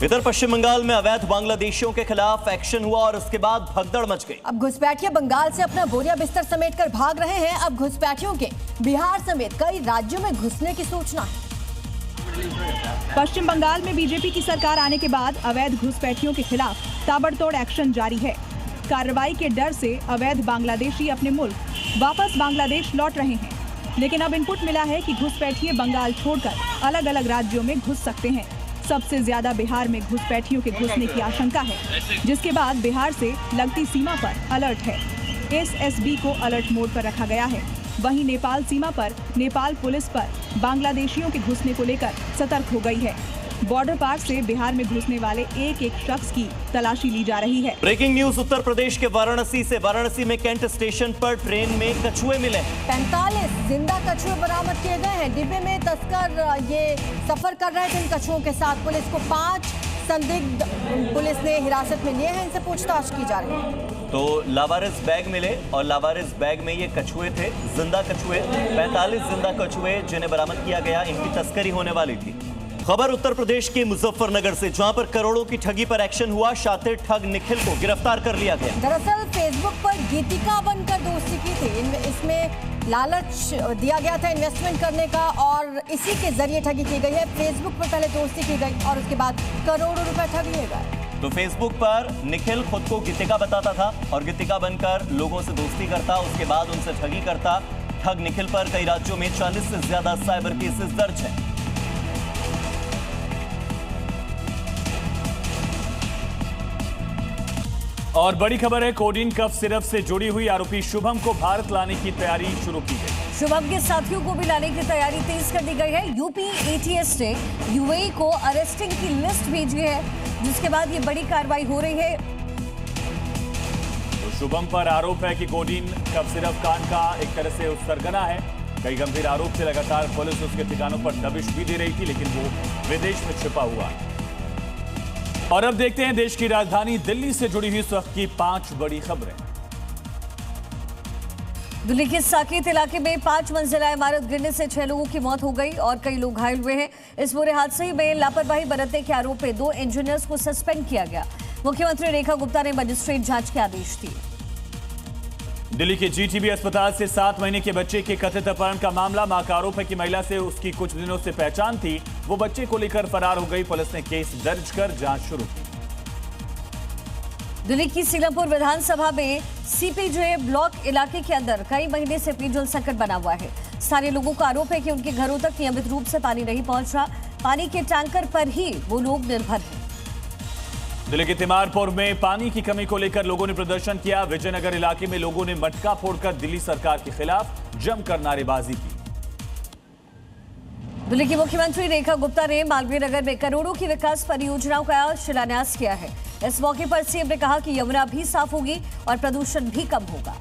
इधर पश्चिम बंगाल में अवैध बांग्लादेशियों के खिलाफ एक्शन हुआ और उसके बाद भगदड़ मच गई। अब घुसपैठिए बंगाल से अपना बोरिया बिस्तर समेटकर भाग रहे हैं। अब घुसपैठियों के बिहार समेत कई राज्यों में घुसने की सूचना है। पश्चिम बंगाल में बीजेपी की सरकार आने के बाद अवैध घुसपैठियों के खिलाफ ताबड़तोड़ एक्शन जारी है। कार्रवाई के डर से अवैध बांग्लादेशी अपने मुल्क वापस बांग्लादेश लौट रहे हैं, लेकिन अब इनपुट मिला है कि घुसपैठिए बंगाल छोड़कर अलग अलग राज्यों में घुस सकते हैं। सबसे ज्यादा बिहार में घुसपैठियों के घुसने की आशंका है, जिसके बाद बिहार से लगती सीमा पर अलर्ट है। एसएसबी को अलर्ट मोड पर रखा गया है। वहीं नेपाल सीमा पर नेपाल पुलिस पर बांग्लादेशियों के घुसने को लेकर सतर्क हो गई है। बॉर्डर पार से बिहार में घुसने वाले एक एक शख्स की तलाशी ली जा रही है। ब्रेकिंग न्यूज उत्तर प्रदेश के वाराणसी में कैंट स्टेशन पर ट्रेन में कछुए मिले। 45 जिंदा कछुए बरामद किए गए हैं। डिब्बे में तस्कर ये सफर कर रहे थे इन कछुओं के साथ। पुलिस को 5 संदिग्ध पुलिस ने हिरासत में लिए हैं। इनसे पूछताछ की जा रही है। तो लावारिस बैग मिले और लावारिस बैग में ये कछुए थे, जिंदा कछुए। 45 जिंदा कछुए जिन्हें बरामद किया गया, इनकी तस्करी होने वाली थी। खबर उत्तर प्रदेश के मुजफ्फरनगर से, जहां पर करोड़ों की ठगी पर एक्शन हुआ। शातिर ठग निखिल को गिरफ्तार कर लिया गया। दरअसल फेसबुक पर गीतिका बनकर दोस्ती की थी। इसमें लालच दिया गया था इन्वेस्टमेंट करने का और इसी के जरिए ठगी की गई है। फेसबुक पर पहले दोस्ती की गई और उसके बाद करोड़ों रुपए ठग लिए गए। तो फेसबुक पर निखिल खुद को गीतिका बताता था और गीतिका बनकर लोगों से दोस्ती करता, उसके बाद उनसे ठगी करता। ठग निखिल पर कई राज्यों में 40 से ज्यादा साइबर केसेस दर्ज हैं। और बड़ी खबर है, कोडीन कफ सिरप से जुड़ी हुई आरोपी शुभम को भारत लाने की तैयारी शुरू की गई। शुभम के साथियों को भी लाने की तैयारी तेज कर दी गई है। यूपी एटीएस ने यूएई को अरेस्टिंग की लिस्ट भेजी है, जिसके बाद ये बड़ी कार्रवाई हो रही है। तो शुभम पर आरोप है कि कोडीन कफ सिरप कांड का एक तरह से सरगना है। कई गंभीर आरोप से लगातार पुलिस उसके ठिकानों पर दबिश भी दे रही थी, लेकिन वो विदेश में छिपा हुआ है। और अब देखते हैं देश की राजधानी दिल्ली से जुड़ी हुई इस वक्त की 5 बड़ी खबरें। दिल्ली के साकेत इलाके में 5 मंजिला इमारत गिरने से 6 लोगों की मौत हो गई और कई लोग घायल हुए हैं। इस पूरे हादसे में लापरवाही बरतने के आरोप में 2 इंजीनियर्स को सस्पेंड किया गया। मुख्यमंत्री रेखा गुप्ता ने मजिस्ट्रेट जांच के आदेश दिए। दिल्ली के जीटीबी अस्पताल से 7 महीने के बच्चे के कथित अपहरण का मामला। मां का आरोप है कि महिला से उसकी कुछ दिनों से पहचान थी, वो बच्चे को लेकर फरार हो गई। पुलिस ने केस दर्ज कर जांच शुरू की। दिल्ली की सीलमपुर विधानसभा में सीपीजे ब्लॉक इलाके के अंदर कई महीने से पेयजल संकट बना हुआ है। स्थानीय लोगों का आरोप है कि उनके घरों तक नियमित रूप से पानी नहीं पहुंच रहा। पानी के टैंकर पर ही वो लोग निर्भर हैं। दिल्ली के तिमारपुर में पानी की कमी को लेकर लोगों ने प्रदर्शन किया। विजयनगर इलाके में लोगों ने मटका फोड़कर दिल्ली सरकार के खिलाफ जमकर नारेबाजी की। दिल्ली की मुख्यमंत्री रेखा गुप्ता ने मालवीय नगर में करोड़ों की विकास परियोजनाओं का शिलान्यास किया है। इस मौके पर सीएम ने कहा कि यमुना भी साफ होगी और प्रदूषण भी कम होगा।